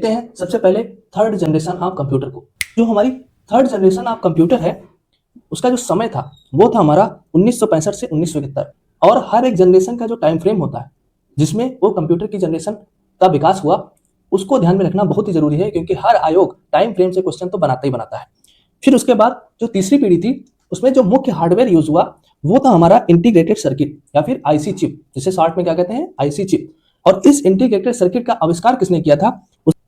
देखते हैं सबसे पहले थर्ड जनरेशन ऑफ कंप्यूटर को। जो हमारी थर्ड जनरेशन ऑफ कंप्यूटर है उसका जो समय था वो था हमारा 1965 से 1971। और हर एक जनरेशन का जो टाइम फ्रेम होता है जिसमें वो कंप्यूटर की जनरेशन का विकास हुआ उसको ध्यान में रखना बहुत ही जरूरी है, क्योंकि हर आयोग टाइम फ्रेम से क्वेश्चन तो बनाता ही बनाता है। फिर उसके बाद जो तीसरी पीढ़ी थी उसमें जो मुख्य हार्डवेयर यूज हुआ वो था हमारा इंटीग्रेटेड सर्किट या फिर आईसी चिप, जिसे शॉर्ट में क्या कहते हैं, आईसी चिप। और इस इंटीग्रेटेड सर्किट का आविष्कार किसने किया था?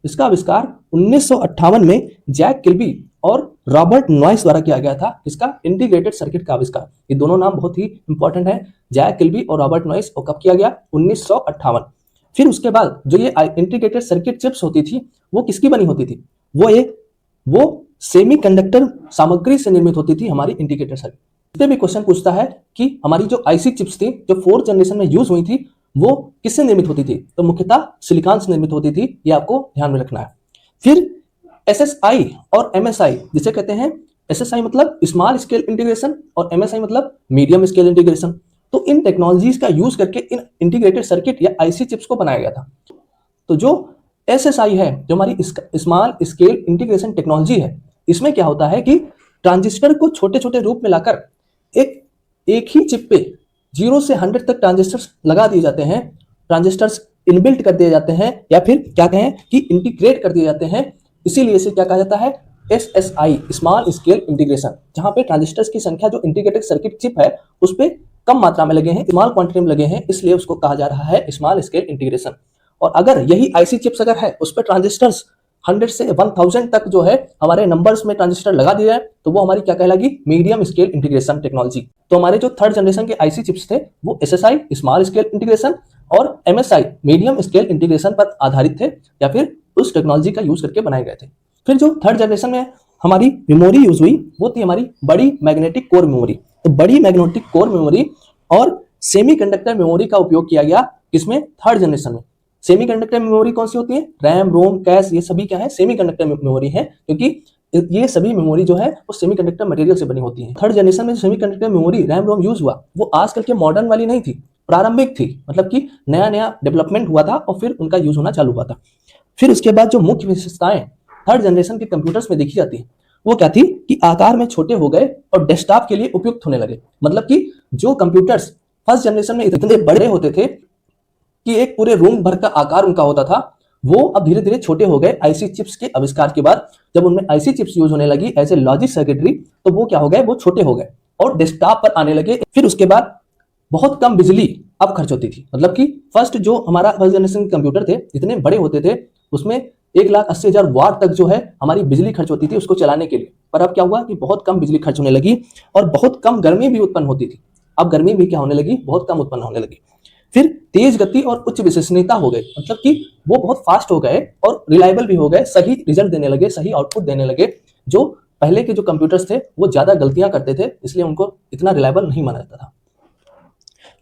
इसका आविष्कार 1958 में जैक किल्बी और रॉबर्ट नॉइस द्वारा किया गया था। इसका इंटीग्रेटेड सर्किट का आविष्कार, ये दोनों नाम बहुत ही इंपॉर्टेंट है, जैक किल्बी और रॉबर्ट नॉइस। और कब किया गया? 1958। फिर उसके बाद जो ये इंटीग्रेटेड सर्किट चिप्स होती थी वो किसकी बनी होती थी? वो सेमीकंडक्टर सामग्री से निर्मित होती थी हमारी इंटीग्रेटेड सर्किट। इस पे भी क्वेश्चन पूछता है कि हमारी जो आईसी चिप्स थी जो फोर्थ जनरेशन में यूज हुई थी वो किससे निर्मित होती थी? तो मुख्यतः सिलिकॉन से निर्मित होती थी, ये आपको ध्यान में रखना है। फिर एसएसआई और एमएसआई जिसे कहते हैं, एसएसआई मतलब स्मॉल स्केल इंटीग्रेशन और एमएसआई मतलब मीडियम स्केल इंटीग्रेशन। तो इन टेक्नोलॉजीज का यूज करके इन इंटीग्रेटेड सर्किट या आईसी चिप्स को बनाया गया था। तो जो एसएसआई है, जो हमारी स्मॉल स्केल इंटीग्रेशन टेक्नोलॉजी है, इसमें क्या होता है कि ट्रांजिस्टर को छोटे छोटे रूप में लाकर एक ही चिप पे 0 से 100 तक ट्रांजिस्टर्स लगा दिए जाते हैं, ट्रांजिस्टर्स इनबिल्ट कर दिए जाते हैं, या फिर क्या कहें कि इंटीग्रेट कर दिए जाते हैं। इसीलिए इसे क्या कहा जाता है? एसएसआई, स्मॉल स्केल इंटीग्रेशन, जहां पे ट्रांजिस्टर्स की संख्या जो इंटीग्रेटेड सर्किट चिप है उस पर कम मात्रा में लगे हैं, स्मॉल क्वांटिटी में लगे हैं, इसलिए उसको कहा जा रहा है स्मॉल स्केल इंटीग्रेशन। और अगर यही आईसी चिप्स अगर है उस पर ट्रांजिस्टर्स 100 से 1000 तक जो है हमारे नंबर्स में ट्रांजिस्टर लगा दिया है तो वो हमारी क्या कहलाएगी? Medium scale integration technology. तो हमारे जो थर्ड जनरेशन के आईसी चिप्स थे वो एसएसआई स्मॉल स्केल इंटीग्रेशन और एमएसआई मीडियम स्केल इंटीग्रेशन पर आधारित थे, या फिर उस टेक्नोलॉजी का यूज करके बनाए गए थे। फिर जो थर्ड जनरेशन में हमारी मेमोरी यूज हुई वो थी हमारी बड़ी मैग्नेटिक कोर मेमोरी। तो बड़ी मैग्नेटिक कोर मेमोरी और सेमीकंडक्टर मेमोरी का उपयोग किया गया किसमें? थर्ड जनरेशन में। सेमीकंडक्टर मेमोरी कौन सी होती है? रैम, रोम, कैश, ये सभी क्या है? सेमीकंडक्टर मेमोरी है, क्योंकि ये सभी मेमोरी जो है वो सेमीकंडक्टर मटेरियल से बनी होती है। थर्ड जनरेशन में जो सेमीकंडक्टर मेमोरी रैम, रोम यूज हुआ वो आजकल के मॉडर्न वाली नहीं थी, प्रारंभिक थी, मतलब कि नया नया डेवलपमेंट हुआ था और फिर उनका यूज होना चालू हुआ था। फिर उसके बाद जो मुख्य विशेषताएं थर्ड जनरेशन के कंप्यूटर्स में देखी जाती है वो क्या थी कि आकार में छोटे हो गए और डेस्कटॉप के लिए उपयुक्त होने लगे। मतलब कि जो कंप्यूटर्स फर्स्ट जनरेशन में इतने बड़े होते थे कि एक पूरे रूम भर का आकार उनका होता था, वो अब धीरे धीरे छोटे हो गए आईसी चिप्स के आविष्कार के बाद। जब उनमें आईसी चिप्स यूज होने लगी एज ए लॉजिक सर्किटरी तो वो क्या हो गए? वो छोटे हो गए और डेस्कटॉप पर आने लगे। फिर उसके बाद बहुत कम बिजली अब खर्च होती थी, मतलब कि फर्स्ट जो हमारा फर्स्ट जनरेशन कंप्यूटर थे इतने बड़े होते थे उसमें 1,80,000 वाट तक जो है हमारी बिजली खर्च होती थी उसको चलाने के लिए। पर अब क्या हुआ कि बहुत कम बिजली खर्च होने लगी और बहुत कम गर्मी भी उत्पन्न होती थी। अब गर्मी भी क्या होने लगी? बहुत कम उत्पन्न होने लगी। फिर तेज गति और उच्च विश्वसनीयता हो गई, मतलब कि वो बहुत फास्ट हो गए और रिलायबल भी हो गए, सही रिजल्ट देने लगे, सही आउटपुट देने लगे। जो पहले के जो कंप्यूटर्स थे वो ज्यादा गलतियां करते थे, इसलिए उनको इतना रिलायबल नहीं माना जाता था।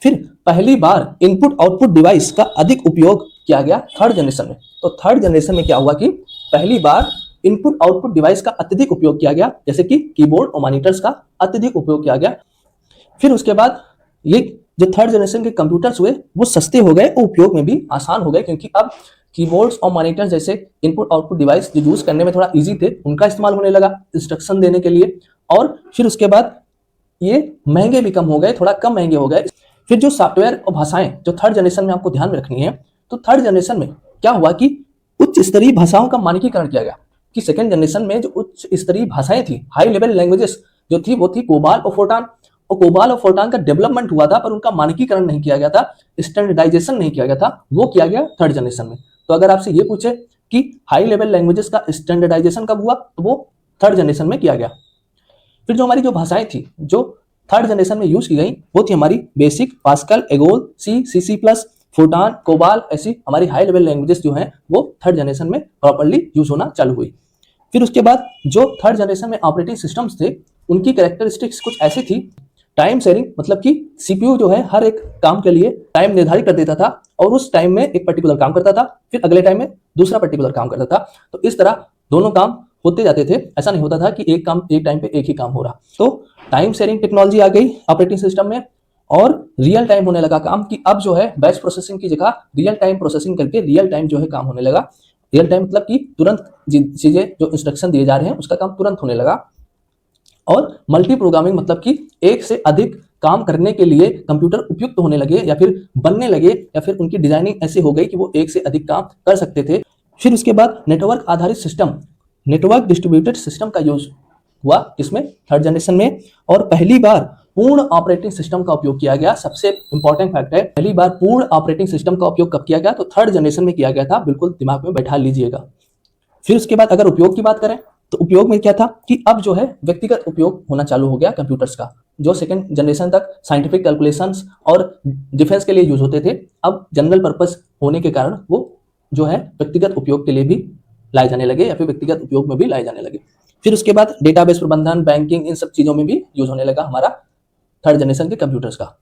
फिर पहली बार इनपुट आउटपुट डिवाइस का अधिक उपयोग किया गया थर्ड जनरेशन में। तो थर्ड जनरेशन में क्या हुआ कि पहली बार इनपुट आउटपुट डिवाइस का अत्यधिक उपयोग किया गया, जैसे कि कीबोर्ड और मॉनिटर्स का अत्यधिक उपयोग किया गया। फिर उसके बाद ये जो थर्ड जनरेशन के कंप्यूटर्स हुए वो सस्ते हो गए और उपयोग में भी आसान हो गए, क्योंकि अब कीबोर्ड्स और मॉनिटर्स जैसे इनपुट आउटपुट डिवाइस जो यूज करने में थोड़ा इजी थे उनका इस्तेमाल होने लगा इंस्ट्रक्शन देने के लिए। और फिर उसके बाद ये महंगे भी कम हो गए, थोड़ा कम महंगे हो गए। फिर जो सॉफ्टवेयर और भाषाएं जो थर्ड जनरेशन में आपको ध्यान में रखनी है, तो थर्ड जनरेशन में क्या हुआ कि उच्च स्तरीय भाषाओं का मानकीकरण किया गया। कि सेकेंड जनरेशन में जो उच्च स्तरीय भाषाएं थी, हाई लेवल लैंग्वेजेस जो थी वो थी कोबाल और फोर्टान। और कोबाल और फोर्टान का डेवलपमेंट हुआ था पर उनका मानकीकरण नहीं किया गया था, स्टैंडर्डाइजेशन नहीं किया गया था, वो किया गया थर्ड जनरेशन में। तो अगर आपसे ये पूछे कि हाई लेवल लैंग्वेजेस का स्टैंडर्डाइजेशन कब हुआ, तो वो थर्ड जनरेशन में किया गया। फिर जो हमारी जो भाषाएं थी जो थर्ड जनरेशन में यूज की गई वो थी हमारी बेसिक, पास्कल, एगोल, सी प्लस, फोर्टान, कोबाल, ऐसी हमारी हाई लेवल लैंग्वेजेस जो हैं वो थर्ड जनरेशन में प्रॉपर्ली यूज होना चालू हुई। फिर उसके बाद जो थर्ड जनरेशन में ऑपरेटिंग सिस्टम्स थे उनकी कैरेक्टरिस्टिक्स कुछ ऐसी थी, टाइम शेयरिंग, मतलब कि सीपीयू जो है हर एक काम के लिए टाइम निर्धारित कर देता था और उस टाइम में एक पर्टिकुलर काम करता था, फिर अगले टाइम में दूसरा पर्टिकुलर काम करता था। तो इस तरह दोनों काम होते जाते थे, ऐसा नहीं होता था कि एक काम एक टाइम पे एक ही काम हो रहा। तो टाइम शेयरिंग टेक्नोलॉजी आ गई ऑपरेटिंग सिस्टम में और रियल टाइम होने लगा काम, कि अब जो है बैच प्रोसेसिंग की जगह रियल टाइम प्रोसेसिंग करके रियल टाइम जो है काम होने लगा। रियल टाइम मतलब कि तुरंत चीजें जो इंस्ट्रक्शन दिए जा रहे हैं उसका काम तुरंत होने लगा। और मल्टी प्रोग्रामिंग मतलब कि एक से अधिक काम करने के लिए कंप्यूटर उपयुक्त होने लगे या फिर बनने लगे या फिर उनकी डिजाइनिंग ऐसी हो गई कि वो एक से अधिक काम कर सकते थे। फिर उसके बाद नेटवर्क आधारित सिस्टम, नेटवर्क डिस्ट्रीब्यूटेड सिस्टम का यूज हुआ किसमें, थर्ड जनरेशन में। और पहली बार पूर्ण ऑपरेटिंग सिस्टम का उपयोग किया गया। सबसे इंपॉर्टेंट फैक्ट है, पहली बार पूर्ण ऑपरेटिंग सिस्टम का उपयोग कब किया गया, तो थर्ड जनरेशन में किया गया था। बिल्कुल दिमाग में बैठा लीजिएगा। फिर उसके बाद अगर उपयोग की बात करें तो उपयोग में क्या था कि अब जो है व्यक्तिगत उपयोग होना चालू हो गया कंप्यूटर्स का। जो सेकंड जनरेशन तक साइंटिफिक कैलकुलेशंस और डिफेंस के लिए यूज होते थे, अब जनरल पर्पस होने के कारण वो जो है व्यक्तिगत उपयोग के लिए भी लाए जाने लगे या फिर व्यक्तिगत उपयोग में भी लाए जाने लगे। फिर उसके बाद डेटाबेस प्रबंधन, बैंकिंग, इन सब चीजों में भी यूज होने लगा हमारा थर्ड जनरेशन के कंप्यूटर्स का।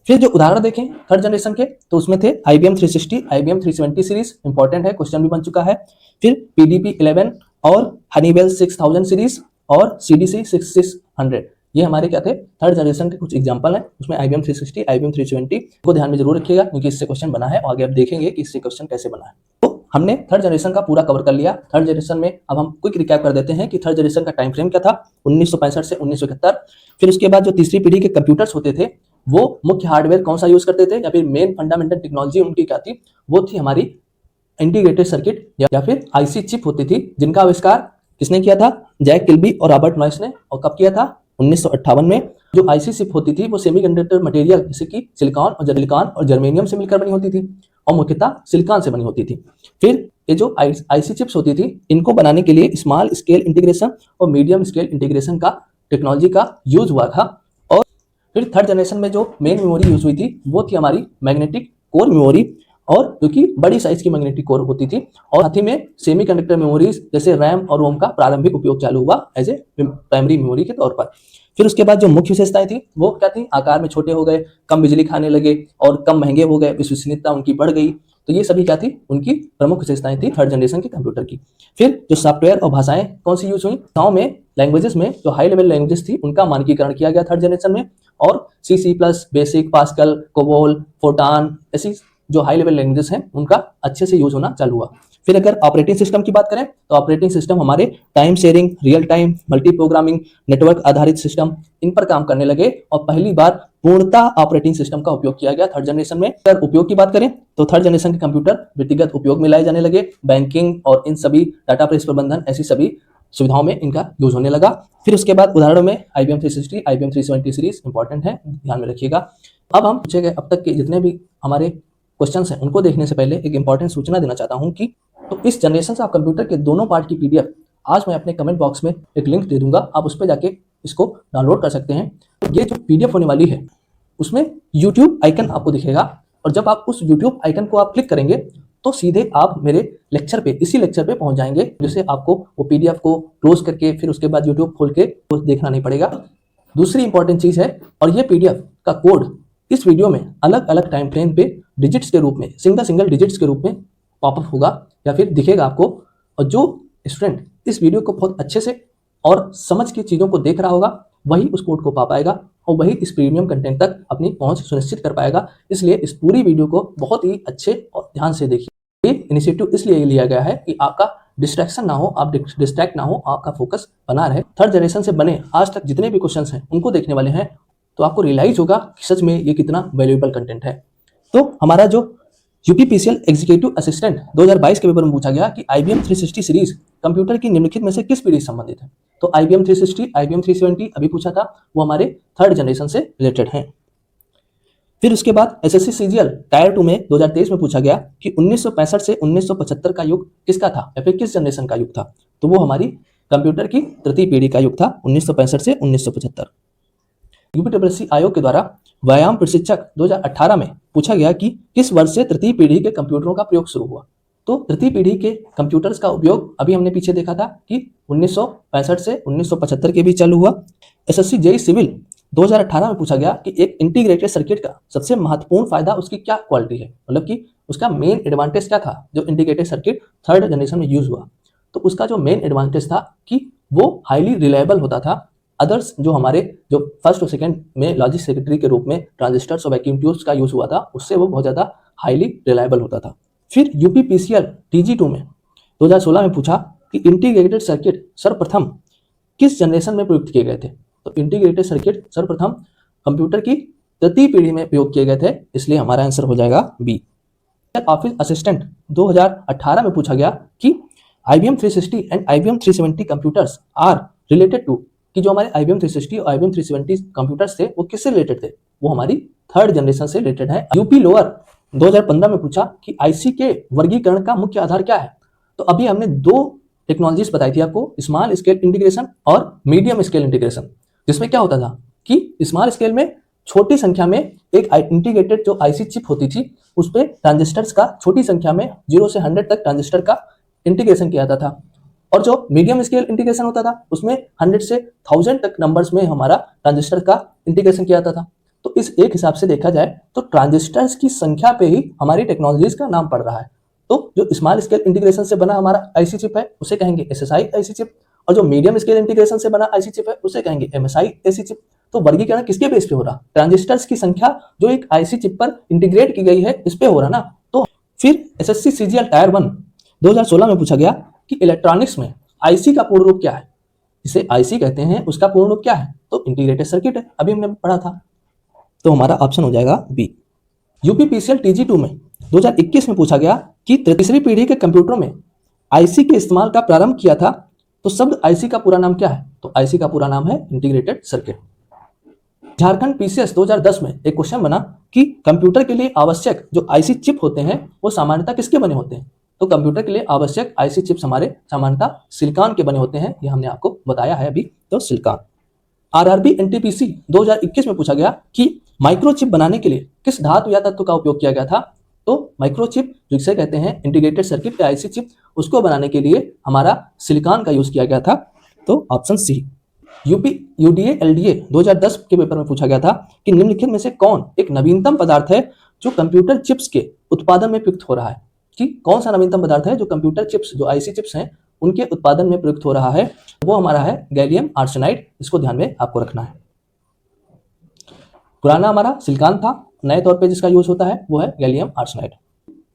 फिर जो उदाहरण देखें थर्ड जनरेशन के तो उसमें थे IBM 360, IBM 370 सीरीज, इंपॉर्टेंट है, क्वेश्चन भी बन चुका है। फिर PDP 11 और हनीवेल 6000 सीरीज और CDC 6600, ये हमारे क्या थे, थर्ड जनरेशन के कुछ एग्जांपल हैं। उसमें IBM 360, IBM 370 को ध्यान में जरूर रखिएगा क्योंकि इससे क्वेश्चन बना है और आगे आप देखेंगे कि इससे क्वेश्चन कैसे बना है। तो हमने थर्ड जनरेशन का पूरा कवर कर लिया। थर्ड जनरेशन में अब हम क्विक रिकैप कर देते हैं कि थर्ड जनरेशन का टाइम फ्रेम क्या था, 1965 से 1971। फिर उसके बाद जो तीसरी पीढ़ी के कंप्यूटर्स होते थे वो मुख्य हार्डवेयर कौन सा यूज करते थे या फिर मेन फंडामेंटल टेक्नोलॉजी उनकी क्या थी, वो थी हमारी इंटीग्रेटेड सर्किट या फिर IC चिप होती थी, जिनका आविष्कार किसने किया था, जैक किल्बी और रॉबर्ट नॉइस ने। और कब किया था, 1958 में। जो IC चिप होती थी वो सेमीकंडक्टर मटेरियल जैसे कि सिलिकॉन और जर्मेनियम से मिलकर बनी होती थी और मुख्यतः सिलिकॉन से बनी होती थी। फिर ये जो IC चिप्स होती थी इनको बनाने के लिए स्मॉल स्केल इंटीग्रेशन और मीडियम स्केल इंटीग्रेशन का टेक्नोलॉजी का यूज हुआ था। और फिर थर्ड जनरेशन में जो मेन मेमोरी यूज हुई थी वो थी हमारी मैग्नेटिक कोर मेमोरी, और जो कि बड़ी साइज की मैग्नेटिक कोर होती थी। और साथ ही में सेमीकंडक्टर मेमोरीज जैसे रैम और रोम का प्रारंभिक उपयोग चालू हुआ एज ए प्राइमरी मेमोरी के तौर पर। फिर उसके बाद जो मुख्य विशेषताएं थी वो क्या थी, आकार में छोटे हो गए, कम बिजली खाने लगे और कम महंगे हो गए, विश्वसनीयता उनकी बढ़ गई। तो ये सभी क्या थी, उनकी प्रमुख विशेषताएं थी थर्ड जनरेशन के कंप्यूटर की। फिर जो सॉफ्टवेयर और भाषाएं कौन सी यूज हुई, गाँव में लैंग्वेजेस में जो हाई लेवल लैंग्वेजेस थी उनका मानकीकरण किया गया थर्ड जनरेशन में। और C++, बेसिक, पास्कल, कोबोल, फोर्टान ऐसी जो हाई लेवल लैंग्वेजेस हैं उनका अच्छे से यूज होना चालू हुआ। फिर अगर ऑपरेटिंग सिस्टम की बात करें तो ऑपरेटिंग सिस्टम हमारे time sharing, real time, multi programming, network आधारित सिस्टम, इन पर काम करने लगे और पहली बार पूर्णतः ऑपरेटिंग सिस्टम का उपयोग किया गया थर्ड जनरेशन में। अगर उपयोग की बात करें तो थर्ड जनरेशन के कंप्यूटर व्यक्तिगत उपयोग में लाए जाने लगे, बैंकिंग और इन सभी डाटाबेस प्रबंधन ऐसी सभी सुविधाओं में इनका यूज होने लगा। फिर उसके बाद उदाहरणों में IBM 360, IBM 370 सीरीज इंपॉर्टेंट है, ध्यान में रखिएगा। अब हम पूछे गए अब तक के जितने भी हमारे क्वेश्चंस हैं उनको देखने से पहले एक इंपॉर्टेंट सूचना देना चाहता हूं कि तो इस जनरेशन ऑफ कंप्यूटर के दोनों पार्ट की PDF आज मैं अपने कमेंट बॉक्स में एक लिंक दे दूंगा, आप उस पर जाके इसको डाउनलोड कर सकते हैं। ये जो PDF होने वाली है उसमें YouTube आइकन आपको दिखेगा और जब आप उस YouTube आइकन को आप क्लिक करेंगे तो सीधे आप मेरे लेक्चर पे, इसी लेक्चर पे पहुंच जाएंगे, जिससे आपको वो PDF को क्लोज करके फिर उसके बाद YouTube खोल के वो देखना नहीं पड़ेगा। दूसरी इंपॉर्टेंट चीज है, और ये PDF का कोड इस वीडियो में अलग अलग टाइम फ्रेम पे डिजिट्स के रूप में, सिंगल डिजिट्स के रूप में पॉपअप होगा या फिर दिखेगा आपको। और जो स्टूडेंट इस वीडियो को बहुत अच्छे से और समझ के चीज़ों को देख रहा होगा वही उस कोड को पा पाएगा और वही इस प्रीमियम कंटेंट तक अपनी पहुंच सुनिश्चित कर पाएगा। इसलिए इस पूरी वीडियो को बहुत ही अच्छे और ध्यान से देखिए। ये इनिशिएटिव इसलिए लिया गया है कि आपका डिस्ट्रैक्शन ना हो, आप डिस्ट्रैक्ट ना हो, आपका फोकस बना रहे। थर्ड जनरेशन से बने आज तक जितने भी क्वेश्चंस हैं उनको देखने वाले हैं तो आपको रियलाइज होगा कि सच में ये कितना वैल्यूएबल कंटेंट है। तो हमारा जो UPPCL एग्जीक्यूटिव असिस्टेंट 2022 के पेपर में पूछा गया कि IBM 360 सीरीज कंप्यूटर की निम्नलिखित में से किस पीढ़ी से संबंधित है, तो IBM 360, IBM 370 अभी पूछा था, वो हमारे थर्ड जनरेशन से रिलेटेड हैं। फिर उसके बाद SSC CGL टायर 2 में 2023 में पूछा गया कि 1965 से 1975 का युग किसका था या फिर किस जनरेशन का युग था, तो वो हमारी कंप्यूटर की तृतीय पीढ़ी का युग था 1965 से 1975। UPSSC आयोग के द्वारा व्यायाम प्रशिक्षक 2018 में पूछा गया कि किस वर्ष से तृतीय पीढ़ी के कंप्यूटरों का प्रयोग शुरू हुआ, तो तृतीय पीढ़ी के कंप्यूटर्स का उपयोग अभी हमने पीछे देखा था कि 1965 से 1975 के बीच चालू हुआ। SSC JEE सिविल 2018 में पूछा गया कि एक इंटीग्रेटेड सर्किट का सबसे महत्वपूर्ण फायदा उसकी क्या क्वालिटी है, मतलब कि उसका मेन एडवांटेज क्या था जो इंटीग्रेटेड सर्किट थर्ड जनरेशन में यूज हुआ। तो उसका जो मेन एडवांटेज था कि वो हाईली रिलायबल होता था। अदर्स जो हमारे जो फर्स्ट और सेकंड में लॉजिक सर्किटरी के रूप में ट्रांजिस्टर्स और वैक्यूम ट्यूब्स का यूज हुआ था उससे वो बहुत ज़्यादा हाईली रिलायबल होता था। फिर UPPCL TG2 में 2016 में पूछा कि इंटीग्रेटेड सर्किट सर्वप्रथम किस जनरेशन में प्रयुक्त किए गए थे। तो इंटीग्रेटेड सर्किट सर्वप्रथम कंप्यूटर की तृतीय पीढ़ी में प्रयोग किए गए थे, इसलिए हमारा आंसर हो जाएगा बी। ऑफिस असिस्टेंट 2018 में पूछा गया कि IBM 360 and IBM 370 computers are related to, कि जो हमारे IBM 360 और IBM 370 कंप्यूटर्स थे वो किससे रिलेटेड थे, वो हमारी थर्ड जनरेशन से रिलेटेड है। यूपी लोअर 2015 में पूछा कि IC के वर्गीकरण का मुख्य आधार क्या है। तो अभी हमने दो टेक्नोलॉजीज बताई थी आपको, स्मॉल स्केल इंटीग्रेशन और मीडियम स्केल इंटीग्रेशन, जिसमें क्या होता था कि स्मॉल स्केल में छोटी संख्या में एक इंटीग्रेटेड जो IC चिप होती थी उस पर ट्रांजिस्टर्स का छोटी संख्या में 0 से 100 तक ट्रांजिस्टर का इंटीग्रेशन किया जाता था, और जो मीडियम स्केल इंटीग्रेशन होता था उसमें 100 से 1000 तक नंबर्स में हमारा ट्रांजिस्टर का इंटीग्रेशन किया जाता था। तो इस एक हिसाब से देखा जाए तो ट्रांजिस्टर्स की संख्या पे ही हमारी टेक्नोलॉजीज का नाम पड़ रहा है। तो जो स्मॉल स्केल इंटीग्रेशन से बना हमारा IC चिप है उसे कहेंगे SSI IC चिप, और जो मीडियम स्केल इंटीग्रेशन से बना IC चिप है उसे कहेंगे MSI IC चिप। तो वर्गीकरण किसके बेस पे हो रहा, ट्रांजिस्टर्स की संख्या जो एक IC चिप पर इंटीग्रेट की गई है इस पे हो रहा ना। तो फिर SSC CGL टायर 1 2016 में पूछा गया कि इलेक्ट्रॉनिक्स में IC का पूर्ण रूप क्या है, इसे IC कहते हैं, उसका पूर्ण रूप क्या है, तो इंटीग्रेटेड सर्किट है, अभी हमने पढ़ा था। तो हमारा ऑप्शन हो जाएगा बी। UPPCL TG2 में 2021 में पूछा गया कि तीसरी पीढ़ी के कंप्यूटरों में IC के इस्तेमाल का प्रारंभ किया था, तो शब्द IC का पूरा नाम क्या है, तो IC का पूरा नाम है इंटीग्रेटेड सर्किट। झारखंड PCS 2010 में एक क्वेश्चन बना कि कंप्यूटर के लिए आवश्यक जो IC चिप होते हैं वो सामान्यतः किसके बने होते हैं, तो कंप्यूटर के लिए आवश्यक IC चिप्स हमारे सामान्यतः सिलिकॉन के बने होते हैं, ये हमने आपको बताया है अभी, तो सिलिकॉन। RRB NTPC 2021 में पूछा गया कि माइक्रोचिप बनाने के लिए किस धातु या तत्व का उपयोग किया गया था, तो माइक्रोचिप जिसे कहते हैं इंटीग्रेटेड सर्किट या IC चिप, उसको बनाने के लिए हमारा सिलिकॉन का यूज किया गया था, तो option C. UP UDA LDA 2010 के पेपर में पूछा गया था कि निम्नलिखित में से कौन एक नवीनतम पदार्थ है जो कंप्यूटर चिप्स के उत्पादन में प्रयुक्त हो रहा है, कि कौन सा नवीनतम पदार्थ है जो कंप्यूटर चिप्स जो IC चिप्स हैं उनके उत्पादन में प्रयुक्त हो रहा है, वो हमारा है गैलियम आर्सेनाइड, इसको ध्यान में आपको रखना है। पुराना हमारा सिलिकॉन था, नए तौर पे जिसका यूज होता है वो है gallium arsenide.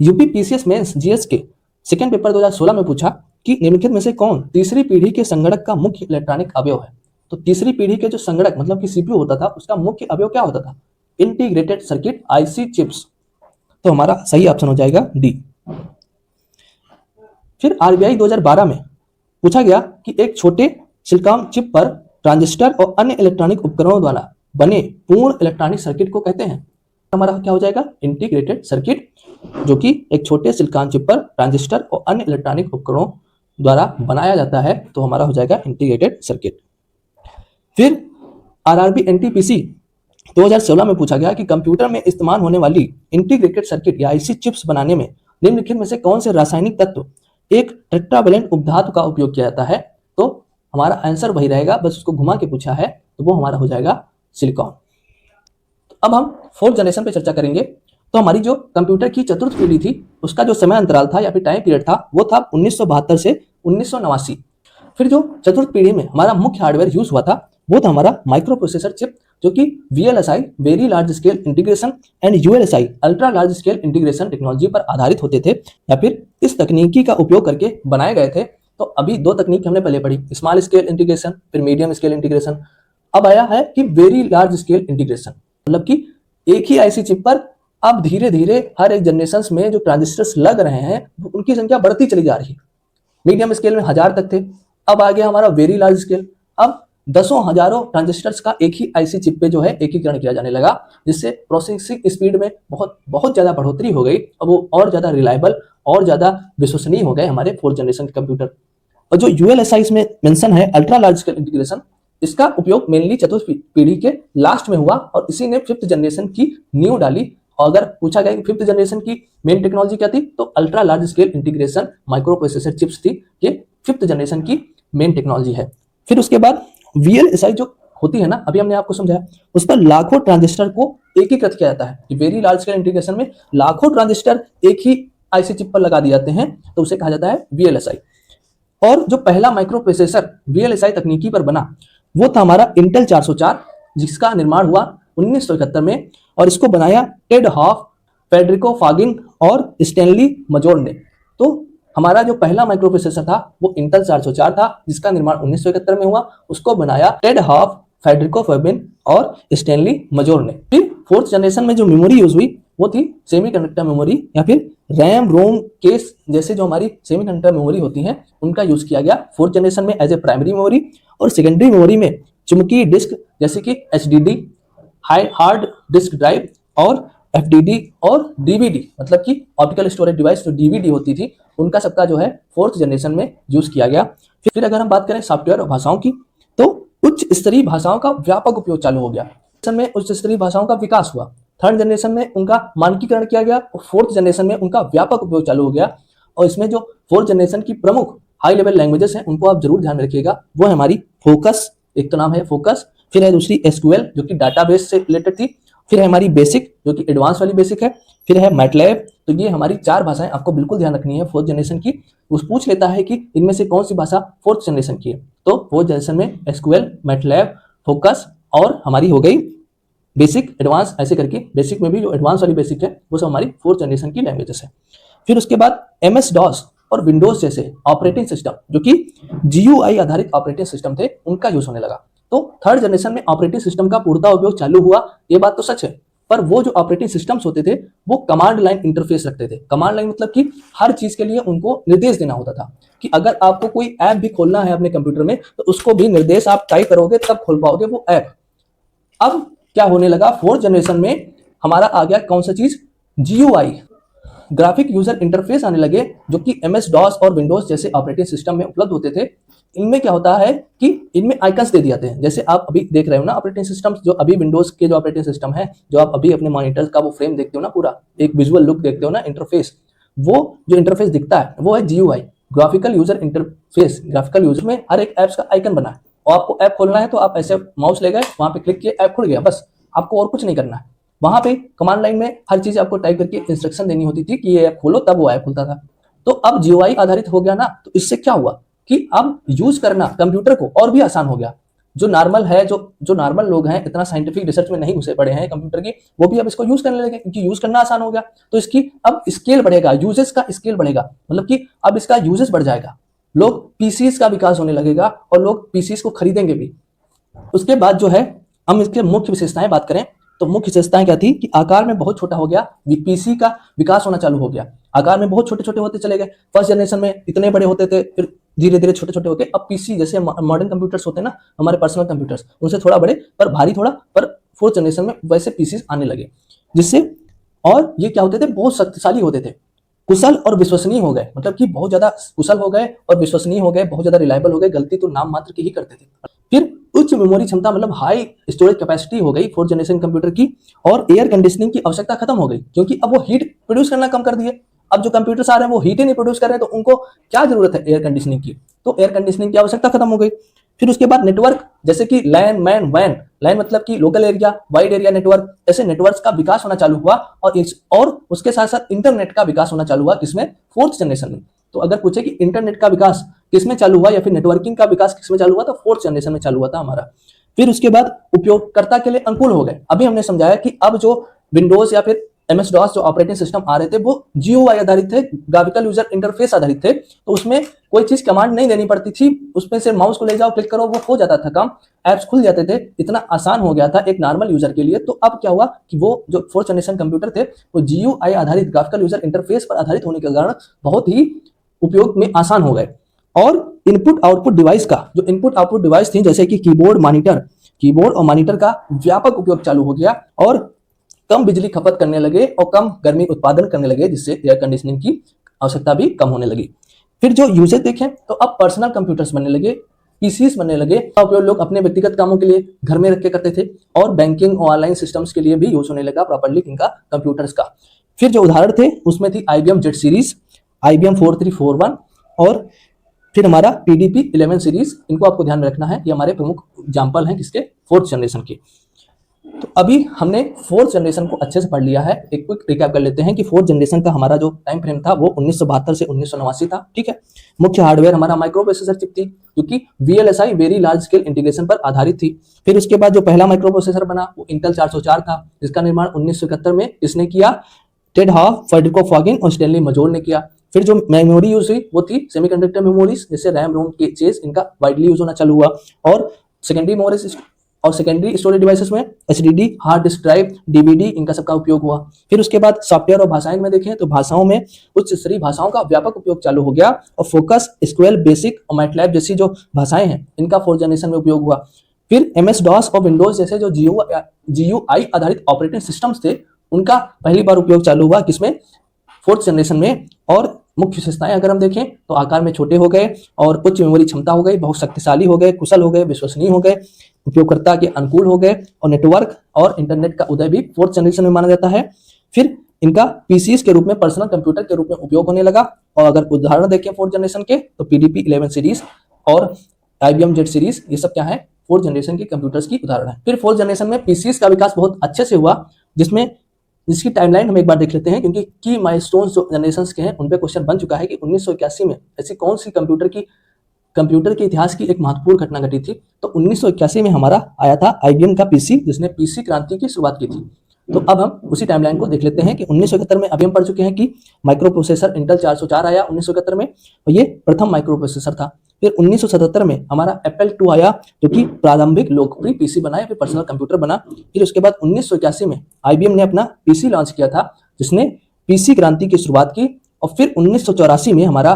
UP PCS mains GS के सेकेंड पेपर 2016 में पूछा कि निम्नलिखित में से कौन तीसरी पीढ़ी के संगणक का मुख्य इलेक्ट्रॉनिक अवयव है, तो तीसरी पीढ़ी के जो संगणक मतलब कि CPU होता था उसका मुख्य अवयव क्या होता था, इंटीग्रेटेड सर्किट IC चिप्स, तो हमारा सही ऑप्शन हो जाएगा डी। फिर RBI 2012 में पूछा गया कि एक छोटे सिलिकॉन चिप पर ट्रांजिस्टर और अन्य इलेक्ट्रॉनिक उपकरणों द्वारा बने पूर्ण इलेक्ट्रॉनिक सर्किट को कहते हैं, हमारा क्या हो जाएगा इंटीग्रेटेड सर्किट, जो कि एक छोटे सिलिकॉन चिप पर ट्रांजिस्टर और अन्य इलेक्ट्रॉनिक उपकरणों द्वारा बनाया जाता है, तो हमारा हो जाएगा इंटीग्रेटेड सर्किट। फिर RRB NTPC 2016 में पूछा गया कि कंप्यूटर में इस्तेमाल होने वाली इंटीग्रेटेड सर्किट या IC चिप्स बनाने में निम्नलिखित में से कौन से रासायनिक तत्व एक टेट्रावैलेंट उपधातु का उपयोग किया जाता है, तो हमारा आंसर वही रहेगा, बस उसको घुमा के पूछा है, तो वो हमारा हो जाएगा सिलिकॉन। अब हम फोर्थ जनरेशन पे चर्चा करेंगे। तो हमारी जो कंप्यूटर की चतुर्थ पीढ़ी थी उसका जो समय अंतराल था या फिर टाइम पीरियड था वो था 1972 से 1989। फिर जो चतुर्थ पीढ़ी में हमारा मुख्य हार्डवेयर यूज हुआ था वो था हमारा माइक्रो प्रोसेसर चिप, जो कि VLSI very large scale integration and ULSI ultra large scale integration technology पर आधारित होते थे, या फिर इस तकनीकी का उपयोग करके बनाए गए थे। तो अभी दो तकनीक हमने पहले पढ़ी, स्मॉल स्केल इंटीग्रेशन फिर मीडियम स्केल इंटीग्रेशन, अब आया है कि वेरी लार्ज स्केल इंटीग्रेशन, मतलब कि एक ही IC चिप पर अब धीरे धीरे हर एक जनरेशन में जो ट्रांजिस्टर्स लग रहे हैं उनकी संख्या बढ़ती चली जा रही है। मीडियम स्केल में 1000 तक थे, अब आ गया हमारा वेरी लार्ज स्केल, अब दसों हजारों ट्रांजिस्टर्स का एक ही IC चिप पे जो है एकीकरण किया जाने लगा, जिससे प्रोसेसिंग स्पीड में बहुत ज्यादा बढ़ोतरी हो गई। अब वो और ज्यादा रिलायबल और ज्यादा विश्वसनीय हो गए हमारे फोर्थ जनरेशन के कंप्यूटर। और जो ULSI इसमें मेंशन है अल्ट्रा लार्ज स्केल इंटीग्रेशन, इसका उपयोग मेनली चतुर्थ पीढ़ी के लास्ट में हुआ और इसी ने फिफ्थ जनरेशन की नींव डाली। और अगर पूछा गया कि फिफ्थ जनरेशन की मेन टेक्नोलॉजी क्या थी, तो ultra large scale integration micro processor chips थी, ये फिफ्थ जनरेशन की मेन टेक्नोलॉजी है। फिर उसके बाद VLSI जो होती है ना, अभी हमने आपको समझाया, उस पर लाखों ट्रांजिस्टर को एकीकृत किया जाता है। वेरी लार्ज स्केल इंटीग्रेशन में लाखों ट्रांजिस्टर एक ही IC चिप पर लगा दिए जाते हैं, तो उसे कहा जाता है VLSI। और जो पहला माइक्रो प्रोसेसर VLSI तकनीकी पर बना वो था हमारा इंटेल 404, जिसका निर्माण हुआ 1971 में, और इसको बनाया टेड हॉफ, फेडरिको फागिन और स्टैनली मजोर ने। तो हमारा जो पहला माइक्रो प्रोसेसर था वो इंटेल 404 था, जिसका निर्माण 1971 में हुआ। उसको बनाया टेड हॉफ, फेडरिको फर्बिन और स्टैनली मजोर ने। फिर फोर्थ जनरेशन में जो मेमोरी यूज हुई वो थी सेमीकंडक्टर मेमोरी या फिर रैम, रोम, केस जैसे जो हमारी सेमीकंडक्टर मेमोरी होती हैं उनका यूज किया गया फोर्थ जनरेशन में एज ए प्राइमरी मेमोरी। और सेकेंडरी मेमोरी में चुंबकीय डिस्क जैसे कि एचडीडी, हार्ड डिस्क ड्राइव और एफडीडी और डीवीडी, मतलब कि ऑप्टिकल स्टोरेज डिवाइस जो डीवीडी होती थी, उनका सबका जो है फोर्थ जनरेशन में यूज किया गया। फिर अगर हम बात करें सॉफ्टवेयर और भाषाओं की, तो उच्च स्तरीय भाषाओं का व्यापक उपयोग चालू हो गया। में उच्च स्तरीय भाषाओं का विकास हुआ, थर्ड जनरेशन में उनका मानकीकरण किया गया और फोर्थ जनरेशन में उनका व्यापक उपयोग चालू हो गया। और इसमें जो फोर्थ जनरेशन की प्रमुख हाई लेवल लैंग्वेजेस हैं उनको आप जरूर ध्यान में रखिएगा। वो है हमारी फोकस, एक तो नाम है फोकस, फिर है दूसरी एसक्यूएल जो कि डाटाबेस से रिलेटेड थी, फिर है हमारी बेसिक जो कि एडवांस वाली बेसिक है, फिर है मैटलैब। तो ये हमारी चार भाषाएं आपको बिल्कुल ध्यान रखनी है फोर्थ जनरेशन की। उस पूछ लेता है कि इनमें से कौन सी भाषा फोर्थ जनरेशन की है, तो फोर्थ जनरेशन में एसक्यूएल, मैटलैब, फोकस और हमारी हो गई बेसिक, एडवांस, ऐसे करके बेसिक में भी जो एडवांस वाली बेसिक है वो सब हमारी फोर्थ जनरेशन की लैंग्वेजेस है। फिर उसके बाद एमएस डॉस और विंडोज जैसे ऑपरेटिंग सिस्टम जो कि जीयूआई आधारित ऑपरेटिंग सिस्टम थे उनका यूज होने लगा। तो थर्ड जनरेशन में ऑपरेटिंग सिस्टम का पूर्णतः उपयोग चालू हुआ, ये बात तो सच है। पर वो जो ऑपरेटिंग सिस्टम्स होते थे वो कमांड लाइन इंटरफेस रखते थे। कमांड लाइन मतलब कि हर चीज के लिए उनको निर्देश देना होता था कि अगर आपको कोई ऐप भी खोलना है अपने कंप्यूटर में तो उसको भी निर्देश आप टाइप करोगे तब खोल पाओगे वो ऐप। अब क्या होने लगा, फोर्थ जनरेशन में हमारा आ गया कौन सा चीज, जीयूआई, ग्राफिक यूजर इंटरफेस आने लगे, जो कि एमएस डॉस और विंडोज जैसे ऑपरेटिंग सिस्टम में उपलब्ध होते थे। इनमें क्या होता है कि इनमें आइकन्स दे दिए जाते हैं, जैसे आप अभी देख रहे हो ना ऑपरेटिंग सिस्टम, जो अभी विंडोज के जो ऑपरेटिंग सिस्टम है, जो आप अभी अपने मॉनिटर का वो फ्रेम देखते हो ना, पूरा एक विजुअल लुक देखते हो ना, इंटरफेस, वो जो इंटरफेस दिखता है वो है GUI, graphical user interface. Graphical user में हर एक ऐप्स का आइकन बना है और आपको ऐप खोलना है तो आप ऐसे माउस ले गए, वहां पे क्लिक किए, ऐप खुल गया, बस आपको और कुछ नहीं करना है। वहां पे कमांड लाइन में हर चीज आपको टाइप करके इंस्ट्रक्शन देनी होती थी कि ये ऐप खोलो, तब वो ऐप खुलता था। तो अब जीयूआई आधारित हो गया ना, तो इससे क्या हुआ कि अब यूज करना कंप्यूटर को और भी आसान हो गया। जो नॉर्मल है, जो नॉर्मल लोग हैं, इतना साइंटिफिक रिसर्च में नहीं घुसे पड़े हैं कंप्यूटर की, वो भी अब इसको यूज करने लगे क्योंकि यूज करना आसान हो गया। तो इसकी अब स्केल बढ़ेगा, यूजेस का स्केल बढ़ेगा, मतलब कि अब इसका यूजेस बढ़ जाएगा, लोग पीसीस का विकास होने लगेगा और लोग पीसीस को खरीदेंगे भी। उसके बाद जो है हम इसके मुख्य विशेषताएं बात करें तो मुख्य विशेषताएं क्या थी कि आकार में बहुत छोटा हो गया, पीसी का विकास होना चालू हो गया, आकार में बहुत छोटे छोटे होते चले गए। फर्स्ट जनरेशन में इतने बड़े होते थे, फिर धीरे धीरे छोटे छोटे होके अब पीसी जैसे मॉडर्न कंप्यूटर्स होते हैं ना, हमारे पर्सनल कंप्यूटर्स, उनसे थोड़ा बड़े पर भारी थोड़ा, पर फोर्थ जनरेशन में वैसे पीसी आने लगे, जिससे और ये क्या होते थे, बहुत शक्तिशाली होते थे, कुशल और विश्वसनीय हो गए, मतलब कि बहुत ज्यादा कुशल हो गए और विश्वसनीय हो गए, बहुत ज्यादा रिलायबल हो गए, गलती तो नाम मात्र की ही करते थे। फिर उच्च मेमोरी क्षमता मतलब हाई स्टोरेज कैपेसिटी हो गई फोर्थ जनरेशन कंप्यूटर की, और एयर कंडीशनिंग की आवश्यकता खत्म हो गई क्योंकि अब वो हीट प्रोड्यूस करना कम कर दिए। अब जो कंप्यूटर्स आ रहे हैं वो हीट ही नहीं प्रोड्यूस कर रहे हैं, तो उनको क्या जरूरत है एयर कंडीशनिंग की, तो एयर कंडीशनिंग की आवश्यकता खत्म हो गई। फिर उसके बाद नेटवर्क जैसे कि लैन, मैन, वैन, लैन मतलब कि local area, wide area network, ऐसे नेटवर्क्स का विकास होना चालू हुआ और उसके साथ साथ इंटरनेट का विकास होना चालू हुआ किसमें, फोर्थ जनरेशन में। तो अगर पूछे कि इंटरनेट का विकास किसमें चालू हुआ या फिर नेटवर्किंग का विकास किसमें चालू हुआ, तो फोर्थ जनरेशन में चालू हुआ था हमारा। फिर उसके बाद उपयोगकर्ता के लिए अनुकूल हो गए। अभी हमने समझाया कि अब जो विंडोज या फिर एमएस डॉस जो ऑपरेटिंग सिस्टम आ रहे थे वो जीयूआई आधारित थे, ग्राफिकल यूजर इंटरफेस आधारित थे, तो उसमें कोई चीज कमांड नहीं देनी पड़ती थी, उसमें से माउस को ले जाओ, क्लिक करो, वो हो जाता था काम, एप्स खुल जाते थे, इतना आसान हो गया था एक नॉर्मल यूजर के लिए। तो अब क्या हुआ कि वो जो फोर्थ जनरेशन कंप्यूटर थे वो जीयूआई आधारित ग्राफिकल यूजर इंटरफेस पर आधारित होने के कारण बहुत ही उपयोग में आसान हो गए। और इनपुट आउटपुट डिवाइस का, जो इनपुट आउटपुट डिवाइस थी जैसे कि कीबोर्ड और मॉनिटर का व्यापक उपयोग चालू हो गया और कम बिजली खपत करने लगे और कम गर्मी उत्पादन करने लगे, जिससे एयर कंडीशनिंग की आवश्यकता भी कम होने लगी। फिर जो यूजेज देखें तो अब पर्सनल कंप्यूटर्स बनने लगे, पीसीस बनने लगे, उपयोग लोग अपने व्यक्तिगत कामों के लिए घर में रख के करते थे और बैंकिंग और ऑनलाइन सिस्टम्स के लिए भी यूज होने लगा प्रॉपर्ली इनका कंप्यूटर्स का। फिर जो उदाहरण थे उसमें थी IBM जेड सीरीज, IBM 4341 और फिर हमारा PDP 11 सीरीज, इनको आपको ध्यान में रखना है, ये हमारे प्रमुख एग्जाम्पल हैं किसके, फोर्थ जनरेशन के। तो अभी हमने फोर्थ जनरेशन को अच्छे से पढ़ लिया है। एक क्विक रिकैप कर लेते हैं कि फोर्थ जनरेशन का हमारा जो टाइम फ्रेम था वो 1972 से 1989 था, ठीक है। मुख्य हार्डवेयर हमारा माइक्रो प्रोसेसर चिप थी जो कि VLSI very large scale integration पर आधारित थी। फिर उसके बाद जो पहला माइक्रो प्रोसेसर बना वो इंटेल 404 था, जिसका निर्माण 1971 में इसने किया, टेड हॉफ, फेडरिको फॉगिन और स्टैनली मजोर ने किया। फिर जो मेमोरी यूज हुई वो थी सेमीकंडक्टर मेमोरीज, जैसे रैम रोम के चेस, इनका वाइडली यूज होना चालू हुआ। और सेकेंडरी मेमोरीज और सेकेंडरी स्टोरेज डिवाइसेस में HDD, hard disk drive, DVD, इनका सबका उपयोग हुआ। फिर उसके बाद सॉफ्टवेयर और भाषाएं में देखें तो भाषाओं में उच्च स्तरीय भाषाओं का व्यापक उपयोग चालू हो गया और फोकस, एसक्यूएल, बेसिक और मैटलैब जैसी जो भाषाएं हैं इनका 4th जनरेशन में उपयोग हुआ। फिर एमएस डॉस और विंडोज जैसे जो जीयूआई आधारित ऑपरेटिंग सिस्टम्स थे उनका पहली बार उपयोग चालू हुआ, किसमें? 4th जनरेशन में। और मुख्य विशेषताएं अगर हम देखें तो आकार में छोटे हो गए और उच्च मेमोरी क्षमता हो गई, बहुत शक्तिशाली हो गए, कुशल हो गए, विश्वसनीय हो गए, उपयोगकर्ता के अनुकूल हो गए और नेटवर्क और इंटरनेट का उदय भी 4th जनरेशन में माना जाता है। फिर इनका पीसीस के रूप में, पर्सनल कंप्यूटर के रूप में उपयोग होने लगा। और अगर उदाहरण देखें 4th जनरेशन के तो पीडीपी 11 सीरीज और IBM जेड सीरीज, ये सब क्या है? 4th जनरेशन की कंप्यूटर्स की उदाहरण है। फिर 4th जनरेशन में पीसीस का विकास बहुत अच्छे से हुआ, जिसकी टाइमलाइन हम एक बार देख लेते हैं, क्योंकि की माइलस्टोन्स जो जनरेशंस के हैं उन पे क्वेश्चन बन चुका है कि 1981 में ऐसी कौन सी कंप्यूटर के इतिहास की एक महत्वपूर्ण घटना घटी थी। तो 1981 में हमारा आया था IBM का पीसी, जिसने पीसी क्रांति की शुरुआत की थी। तो अब हम उसी टाइमलाइन को देख लेते हैं कि 1971 में अभी हम पढ़ चुके हैं कि माइक्रो प्रोसेसर इंटेल 404 आया 1971 में, और ये प्रथम माइक्रो प्रोसेसर था। फिर 1977 में हमारा एप्पल 2 आया, जो कि प्रारंभिक लोकप्रिय पीसी बनाया, फिर पर्सनल कंप्यूटर बना। फिर उसके बाद 1981 में IBM ने अपना पीसी लॉन्च किया था, जिसने पीसी क्रांति की शुरुआत की। और फिर 1984 में हमारा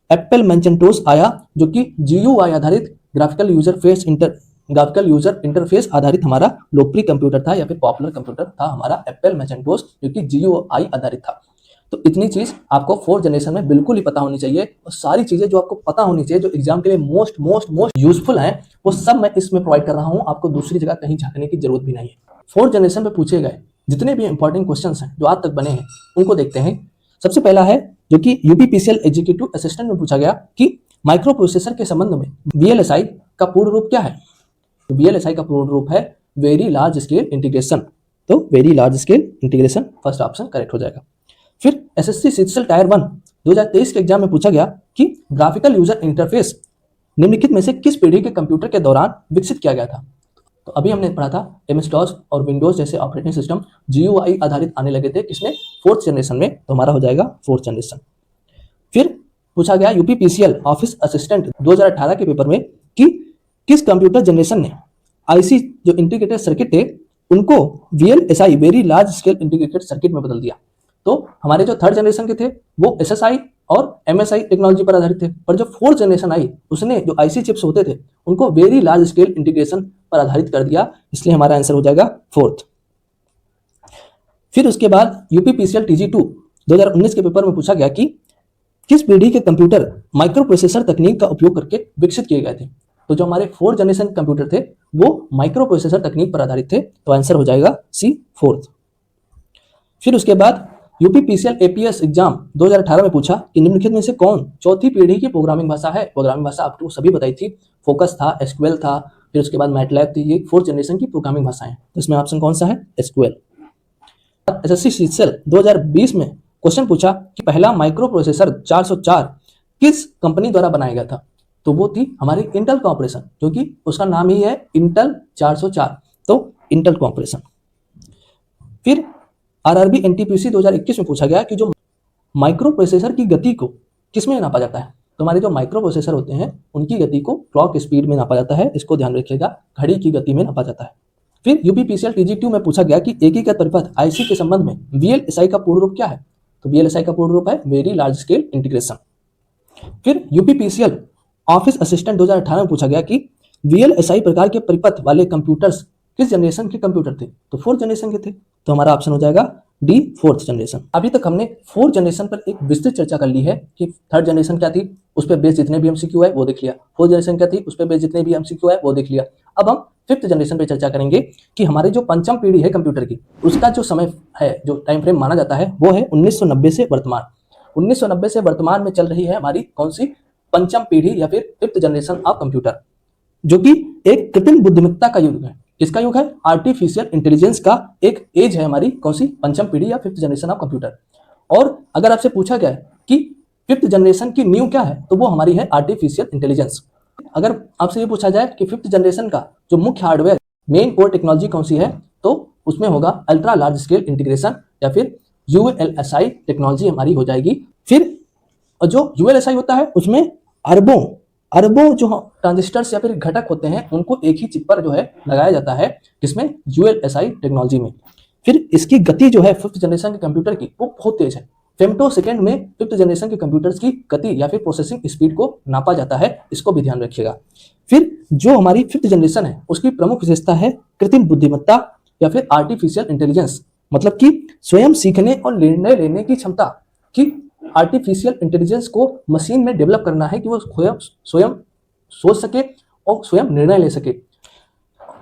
एप्पल मैकिन्टोश आया, जो कि GUI आधारित ग्राफिकल यूजर इंटरफेस आधारित हमारा लोकप्रिय कंप्यूटर था, या फिर पॉपुलर कंप्यूटर था हमारा एप्पल मैकिन्टोश, जो कि GUI आधारित था। तो इतनी चीज आपको 4th जनरेशन में बिल्कुल ही पता होनी चाहिए, और सारी चीजें जो आपको पता होनी चाहिए, जो एग्जाम के लिए मोस्ट यूजफुल हैं, वो सब मैं इसमें प्रोवाइड कर रहा हूं। आपको दूसरी जगह कहीं झांकने की जरूरत भी नहीं है। 4th जनरेशन में पूछे गए जितने भी इंपॉर्टेंट क्वेश्चंस हैं जो आज तक बने हैं उनको देखते हैं। सबसे पहला है जो कि यूपीपीसीएल एग्जीक्यूटिव असिस्टेंट में पूछा गया कि माइक्रो प्रोसेसर के संबंध में VLSI का पूर्ण रूप क्या है? तो VLSI का पूर्ण रूप है वेरी लार्ज स्केल इंटीग्रेशन। तो very large scale integration first option correct हो जाएगा। फिर एसएससी सीजीएल टायर 1 2023 के एग्जाम में पूछा गया कि ग्राफिकल यूजर इंटरफेस निम्नलिखित में से किस पीढ़ी के कंप्यूटर के दौरान विकसित किया गया था? तो अभी हमने पढ़ा था MS DOS और विंडोज जैसे ऑपरेटिंग सिस्टम GUI आधारित आने लगे थे, किसमें? 4th जनरेशन में। तो हमारा हो जाएगा 4th जनरेशन। फिर पूछा गया यूपीपीसीएल ऑफिस असिस्टेंट 2018 के पेपर में कि किस कंप्यूटर जनरेशन ने IC जो इंटीग्रेटेड सर्किट थे उनको VLSI very large scale integrated circuit में बदल दिया? तो हमारे जो 3rd जनरेशन के थे वो SSI और MSI टेक्नोलॉजी पर आधारित थे, पर जो 4th जनरेशन आई उसने जो IC चिप्स होते थे उनको वेरी लार्ज स्केल इंटीग्रेशन पर आधारित कर दिया, इसलिए हमारा आंसर हो जाएगा 4th। फिर उसके बाद यूपीपीसीएल TG2 2019 के पेपर में पूछा गया कि किस पीढ़ी के कंप्यूटर माइक्रो प्रोसेसर तकनीक का उपयोग करके विकसित किए गए थे? तो जो हमारे 4th जनरेशन कंप्यूटर थे वो माइक्रो प्रोसेसर तकनीक पर आधारित थे, तो आंसर हो जाएगा C 4th। फिर उसके बाद यूपीपीसीएल APS एग्जाम 2018 में पूछा कि निम्नलिखित में से कौन 4थी पीढ़ी की प्रोग्रामिंग भाषा है? प्रोग्रामिंग भाषा आपको सभी बताई थी, फोकस था, SQL था, फिर उसके बाद मैटलैब थी। ये 4th जनरेशन की प्रोग्रामिंग भाषाएं। तो इसमें ऑप्शन कौन सा है? SQL। एसएससी सीजीएल 2020 में क्वेश्चन पूछा कि पहला माइक्रो प्रोसेसर 404 किस कंपनी द्वारा बनाया गया था? तो वो थी हमारी इंटेल कॉर्पोरेशन, क्योंकि उसका नाम ही है इंटेल 404, तो इंटेल कॉर्पोरेशन। फिर RRB NTPC 2021 में पूछा गया कि जो माइक्रो प्रोसेसर की गति को किसमें नापा जाता है? तो हमारे जो माइक्रो प्रोसेसर होते हैं उनकी गति को क्लॉक स्पीड में नापा जाता है, इसको ध्यान रखिएगा, घड़ी की गति में नापा जाता है। फिर यूपीपीसीएल TG2 में पूछा गया कि एकीकृत परिपथ IC के संबंध में VLSI का पूर्ण रूप क्या है? तो VLSI का पूर्ण रूप है वेरी लार्ज स्केल इंटीग्रेशन। फिर यूपीपीसीएल ऑफिस असिस्टेंट 2018 में पूछा गया कि VLSI प्रकार के परिपथ वाले कंप्यूटर्स किस जनरेशन के कंप्यूटर थे? तो 4th जनरेशन के थे, तो हमारा ऑप्शन हो जाएगा D 4th जनरेशन। अभी तक हमने 4th जनरेशन पर एक विस्तृत चर्चा कर ली है कि 3rd जनरेशन क्या थी, उस पर बेस जितने भी MCQ है वो देख लिया, 4th जनरेशन क्या थी, उस पर बेस जितने भी MCQ है वो देख लिया। अब हम 5th जनरेशन पे चर्चा करेंगे कि हमारी जो पंचम पीढ़ी है कंप्यूटर की, उसका जो समय है, जो टाइम फ्रेम माना जाता है वो है 1990 से वर्तमान। 1990 से वर्तमान में चल रही है हमारी कौन सी? पंचम पीढ़ी या फिर 5th जनरेशन ऑफ कंप्यूटर, जो कि एक कृत्रिम बुद्धिमत्ता का युग है। किसका युग है? आर्टिफिशियल इंटेलिजेंस का एक एज है हमारी कौन सी? पंचम पीढ़ी या 5th जनरेशन ऑफ कंप्यूटर। और अगर आपसे पूछा गया कि 5th जनरेशन की न्यू क्या है, तो वो हमारी है आर्टिफिशियल इंटेलिजेंस। अगर आपसे ये पूछा जाए कि 5th जनरेशन का जो मुख्य हार्डवेयर मेन कोर टेक्नोलॉजी कौन सी है, तो उसमें होगा अल्ट्रा लार्ज स्केल इंटीग्रेशन या फिर ULSI टेक्नोलॉजी हमारी हो जाएगी। फिर और जो यूएलएसआई होता है उसमें अरबों अरबों जो ट्रांजिस्टर्स या फिर घटक होते हैं उनको एक ही चिप पर जो है लगाया जाता है, जिसमें यूएलएसआई टेक्नोलॉजी में। फिर इसकी गति जो है फिफ्थ जनरेशन के कंप्यूटर की वो बहुत तेज है। फेम्टो सेकेंड में फिफ्थ जनरेशन के कंप्यूटर्स की गति या फिर प्रोसेसिंग स्पीड को नापा जाता है, इसको भी ध्यान रखिएगा। फिर जो हमारी फिफ्थ जनरेशन है उसकी प्रमुख विशेषता है कृत्रिम बुद्धिमत्ता या फिर आर्टिफिशियल इंटेलिजेंस, मतलब कि स्वयं सीखने और निर्णय लेने की क्षमता कि आर्टिफिशियल इंटेलिजेंस को मशीन में डेवलप करना है कि वो स्वयं सोच सके और स्वयं निर्णय ले सके।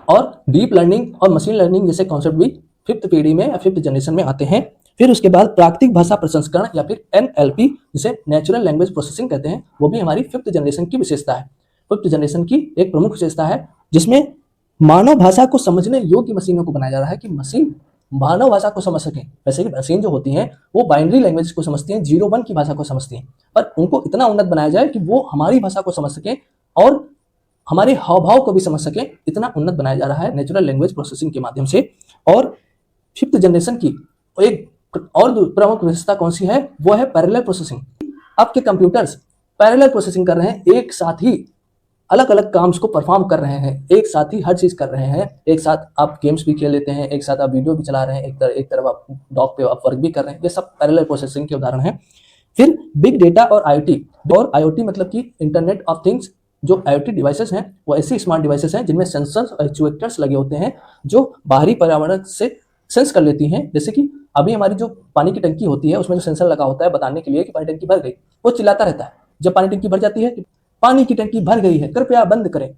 और डीप लर्निंग और मशीन लर्निंग जैसे कॉन्सेप्ट भी फिफ्थ पीढ़ी में या फिफ्थ जनरेशन में आते हैं। फिर उसके बाद प्राकृतिक भाषा प्रसंस्करण या फिर NLP जिसे नेचुरल लैंग्वेज प्रोसेसिंग कहते हैं, वो भी हमारी फिफ्थ जनरेशन की विशेषता है। फिफ्थ जनरेशन की एक प्रमुख विशेषता है जिसमें मानव भाषा को समझने योग्य मशीनों को बनाया जा रहा है कि मशीन मानव भाषा को समझ सके। वैसे कि मशीन जो होती हैं वो बाइनरी लैंग्वेज को समझती हैं, 0-1 की भाषा को समझती हैं, पर उनको इतना उन्नत बनाया जाए कि वो हमारी भाषा को समझ सके और हमारे हाव भाव को भी समझ सके, इतना उन्नत बनाया जा रहा है नेचुरल लैंग्वेज प्रोसेसिंग के माध्यम से। और फिफ्थ जनरेशन की एक और प्रमुख विशेषता कौन सी है, वो है पैरेलल प्रोसेसिंग। आपके कंप्यूटर्स पैरेलल प्रोसेसिंग कर रहे हैं, एक साथ ही अलग अलग काम्स को परफॉर्म कर रहे हैं, एक साथ ही हर चीज कर रहे हैं। एक साथ आप गेम्स भी खेल लेते हैं, एक साथ आप वीडियो भी चला रहे हैं, एक तरफ आप डॉक पे आप वर्क भी कर रहे हैं। ये सब पैरेलल प्रोसेसिंग के उदाहरण हैं। फिर बिग डेटा और IoT मतलब कि इंटरनेट ऑफ थिंग्स। जो IoT डिवाइसेस हैं वो ऐसी स्मार्ट डिवाइसेस हैं जिनमें सेंसर्स और एक्चुएटर्स लगे होते हैं जो बाहरी पर्यावरण से सेंस कर लेती हैं। जैसे कि अभी हमारी जो पानी की टंकी होती है उसमें जो सेंसर लगा होता है बताने के लिए कि पानी टंकी भर गई, वो चिल्लाता रहता है जब पानी टंकी भर जाती है कि पानी की टंकी भर गई है, कृपया बंद करें।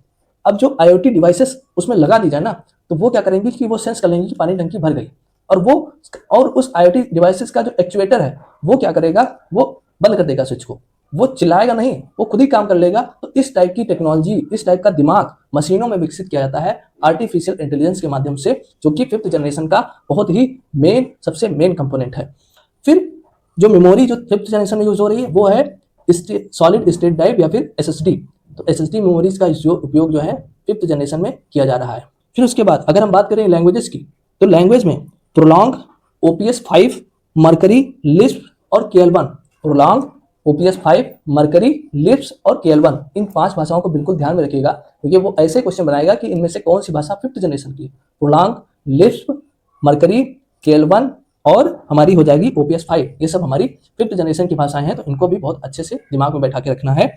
अब जो IoT डिवाइसेस उसमें लगा दी जाए ना, तो वो क्या करेंगी कि वो सेंस कर लेंगे कि पानी टंकी भर गई, और उस IoT डिवाइसेस का जो एक्चुएटर है वो क्या करेगा, वो बंद कर देगा स्विच को। वो चिल्लाएगा नहीं, वो खुद ही काम कर लेगा। तो इस टाइप की टेक्नोलॉजी, इस टाइप का दिमाग मशीनों में विकसित किया जाता है आर्टिफिशियल इंटेलिजेंस के माध्यम से, जो कि फिफ्थ जनरेशन का बहुत ही सबसे मेन कंपोनेंट है। फिर जो मेमोरी जो फिफ्थ जनरेशन में यूज हो रही है वो है सॉलिड स्टेट ड्राइव या फिर SSD। तो SSD मेमोरीज का उपयोग जो है फिफ्थ जनरेशन में किया जा रहा है। फिर उसके बाद अगर हम बात करें लैंग्वेजेस की, तो लैंग्वेज में प्रोलॉन्ग, OPS 5, मर्करी, लिस्प और KL1। Prolong, OPS 5, mercury, Lisp और KL1, इन 5 भाषाओं को बिल्कुल ध्यान में रखिएगा, क्योंकि वो ऐसे क्वेश्चन बनाएगा कि इनमें से कौन सी भाषा फिफ्थ जनरेशन की। प्रोलॉन्ग, लिस्प, मर्करी, KL1 और हमारी हो जाएगी OPS 5। ये सब हमारी फिफ्थ जनरेशन की भाषाएं हैं, तो इनको भी बहुत अच्छे से दिमाग में बैठा के रखना है।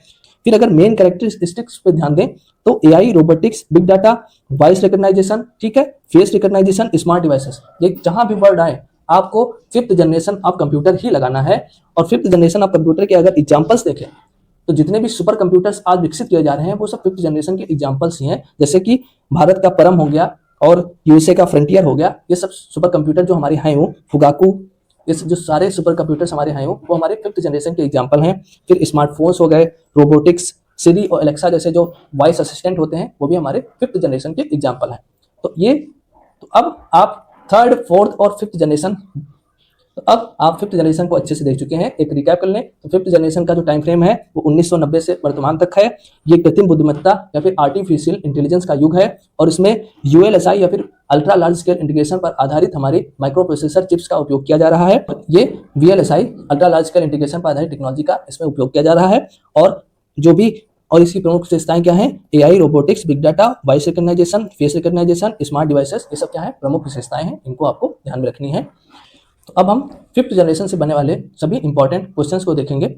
फिर अगर मेन कैरेक्टरिस्टिक्स पे ध्यान दें तो AI, robotics, big data, voice recognization, ठीक है, फेस रिकॉग्नाइजेशन, स्मार्ट डिवाइसेस, ये जहां भी वर्ड आए आपको फिफ्थ जनरेशन ऑफ कंप्यूटर ही लगाना है। और फिफ्थ जनरेशन ऑफ कंप्यूटर के अगर एग्जांपल्स देखें तो जितने भी सुपर कंप्यूटर्स आज विकसित किए जा रहे हैं वो सब फिफ्थ जनरेशन के एग्जांपल्स ही हैं। जैसे कि भारत का परम हो गया और USA का फ्रंटियर हो गया, ये सब सुपर कंप्यूटर जो हमारे हैं वो फुगाकू, ये जो सारे सुपर कंप्यूटर्स हमारे हैं वो हमारे फिफ्थ जनरेशन के एग्जांपल हैं। फिर स्मार्टफोन्स हो गए, रोबोटिक्स, सिरी और एलेक्सा जैसे जो वॉइस असिस्टेंट होते हैं वो भी हमारे फिफ्थ जनरेशन के एग्जांपल हैं। तो अब आप थर्ड, फोर्थ और फिफ्थ जनरेशन, तो अब आप फिफ्थ जनरेशन को अच्छे से देख चुके हैं। एक रिकैप कर लें तो फिफ्थ जनरेशन का जो टाइम फ्रेम है वो 1990 से वर्तमान तक है। ये कृत्रिम बुद्धिमत्ता या फिर आर्टिफिशियल इंटेलिजेंस का युग है और इसमें ULSI या फिर अल्ट्रा लार्ज स्केल इंटीग्रेशन पर आधारित हमारे माइक्रो प्रोसेसर चिप्स का उपयोग किया जा रहा है। ये VLSI ultra large scale integration पर आधारित टेक्नोलॉजी का इसमें उपयोग किया जा रहा है। और इसकी प्रमुख विशेषताएं क्या हैं, AI, robotics, big data, voice recognization, face recognization, smart devices, ये सब क्या है, प्रमुख विशेषताएं हैं, इनको आपको ध्यान में रखनी है। तो अब हम फिफ्थ जनरेशन से बनने वाले सभी इंपॉर्टेंट क्वेश्चंस को देखेंगे।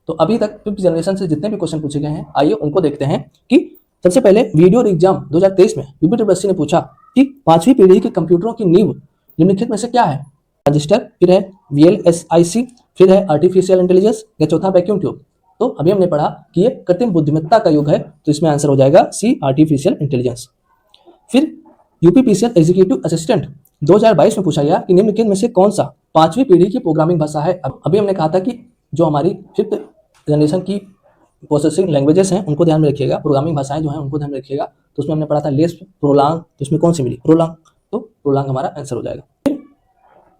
तो अभी तक फिफ्थ जनरेशन से जितने भी क्वेश्चन पूछे गए हैं, आइए उनको देखते हैं। कि सबसे पहले वीडियो एग्जाम 2023 में UPTRC ने पूछा कि 5वीं पीढ़ी के कंप्यूटरों की नींव निम्नलिखित में से क्या है। रजिस्टर, फिर है VLSIC, फिर है आर्टिफिशियल इंटेलिजेंस, या चौथा वैक्यूम ट्यूब। तो अभी हमने पढ़ा कि ये कृत्रिम बुद्धिमत्ता का युग है, तो इसमें आंसर हो जाएगा C, आर्टिफिशियल इंटेलिजेंस। फिर UPPCL एग्जीक्यूटिव असिस्टेंट 2022 में पूछा गया कि निम्नलिखित में से कौन सा 5वीं पीढ़ी की प्रोग्रामिंग भाषा है। अभी हमने कहा था कि जो हमारी फिफ्थ जनरेशन की प्रोसेसिंग लैंग्वेजेस हैं उनको ध्यान में रखिएगा, प्रोग्रामिंग भाषाएं जो हैं उनको ध्यान में रखिएगा। तो उसमें हमने पढ़ा था लिस्प, प्रोलॉन्ग, तो इसमें कौन सी मिली, प्रोलॉन्ग, तो प्रोलॉन्ग हमारा आंसर हो जाएगा।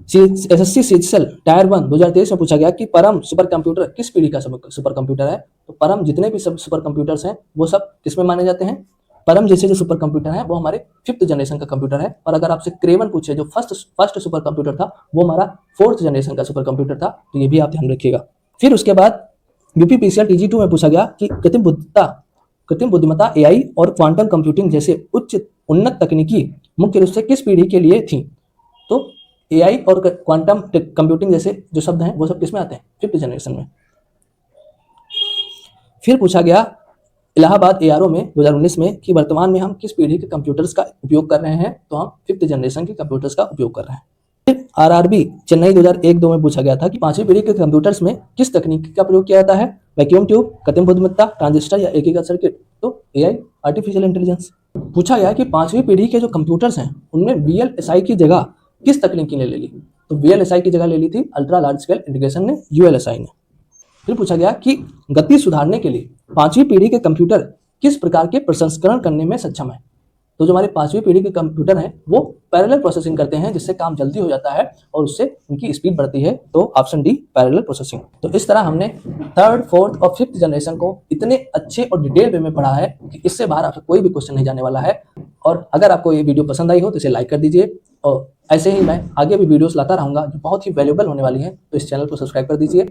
SSC CGL टायर 1 2023 में पूछा गया कि परम सुपर कंप्यूटर किस पीढ़ी का सुपर कंप्यूटर है। तो परम जितने भी सब सुपर कंप्यूटर्स हैं वो सब किसमें माने जाते हैं, परम जैसे जो सुपर कंप्यूटर है वो हमारे फिफ्थ जनरेशन का कंप्यूटर है। और अगर आपसे क्रेवन पूछे जो फर्स्ट सुपर कंप्यूटर था वो हमारा फोर्थ जनरेशन का सुपर कंप्यूटर था, तो ये भी आप ध्यान रखिएगा। फिर उसके बाद यूपीपीसीएल टीजी2 में पूछा गया कि कृत्रिम बुद्धिमत्ता एआई और क्वांटम कंप्यूटिंग जैसे उन्नत तकनीकी मुख्य रूप से किस पीढ़ी के लिए थी। तो एआई और क्वांटम कंप्यूटिंग जैसे जो शब्द हैं वो सब किसमें आते हैं, 5th जनरेशन में। फिर पूछा गया इलाहाबाद एआरओ में 2019 में कि वर्तमान में हम किस पीढ़ी के कंप्यूटर्स का उपयोग कर रहे हैं, तो हम 5th जनरेशन के कंप्यूटर्स का उपयोग कर रहे हैं। फिर आरआरबी चेन्नई 2001-2 में पूछा गया था कि 5वीं पीढ़ी के कंप्यूटर्स में किस तकनीक का प्रयोग किया जाता है, वैक्यूम ट्यूब, कृत्रिम बुद्धिमत्ता, ट्रांजिस्टर या एकीकृत सर्किट। तो एआई, आर्टिफिशियल इंटेलिजेंस। पूछा गया कि 5वीं पीढ़ी के जो कंप्यूटर्स हैं उनमें वीएलएसआई की जगह किस तकनीकी ने ले ली। तो वीएलएसआई की जगह ले ली थी अल्ट्रा लार्ज स्केल इंटीग्रेशन ने, यूएलएसआई ने। फिर पूछा गया कि गति सुधारने के लिए 5वीं पीढ़ी के कंप्यूटर किस प्रकार के प्रसंस्करण करने में सक्षम है। तो जो हमारे 5वीं पीढ़ी के कंप्यूटर हैं वो पैरेलल प्रोसेसिंग करते हैं, जिससे काम जल्दी हो जाता है और उससे उनकी स्पीड बढ़ती है। तो ऑप्शन डी, पैरेलल प्रोसेसिंग। तो इस तरह हमने 3rd, 4th और 5th जनरेशन को इतने अच्छे और डिटेल वे में पढ़ा है कि इससे बाहर आपसे कोई भी क्वेश्चन नहीं जाने वाला है। और अगर आपको ये वीडियो पसंद आई हो तो इसे लाइक कर दीजिए, और ऐसे ही मैं आगे भी वीडियोस लाता रहूँगा जो बहुत ही वैल्यूएबल होने वाली हैं। तो इस चैनल को सब्सक्राइब कर दीजिए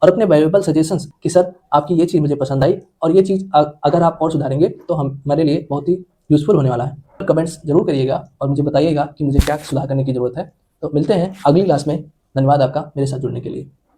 और अपने वैल्यूएबल सजेशंस कि सर आपकी ये चीज़ मुझे पसंद आई और ये चीज़ अगर आप और सुधारेंगे तो हमारे लिए बहुत ही यूजफुल होने वाला है। कमेंट्स जरूर करिएगा और मुझे बताइएगा कि मुझे क्या सुधार करने की जरूरत है। तो मिलते हैं अगली क्लास में। धन्यवाद आपका मेरे साथ जुड़ने के लिए।